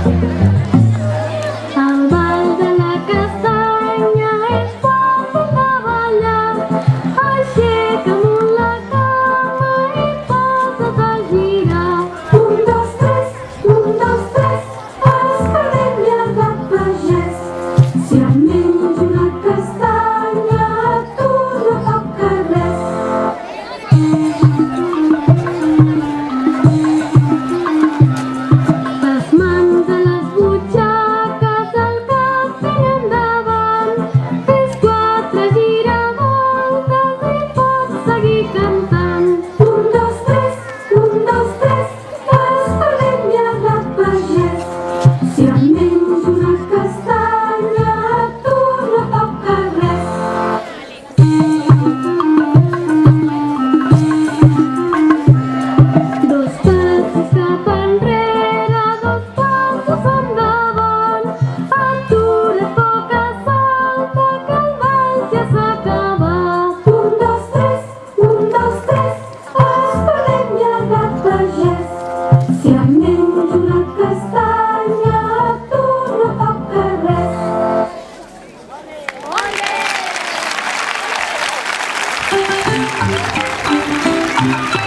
Al ball de la castanya és quan toca ballar. Aixeca amunt la cama i posa't a girar. Un, dos, tres, esperem llargat pagès. Si em menjo una castanya, a tu no toca res. Les mans a les butxaques, el cap ben endavant. Fes 4 giravoltes i pots seguir cantant. Un, dos, tres, esperem llargat pagès. Si em menjo una castanya, a tu no toca res. Dos passos cap enrere, dos passos endavant. Atura, poca salta, que el ball ja s'ha acabat. Un, dos, tres, esperem llargat pagès. Si em menjo una castanya, a tu no toca res. Molt bé!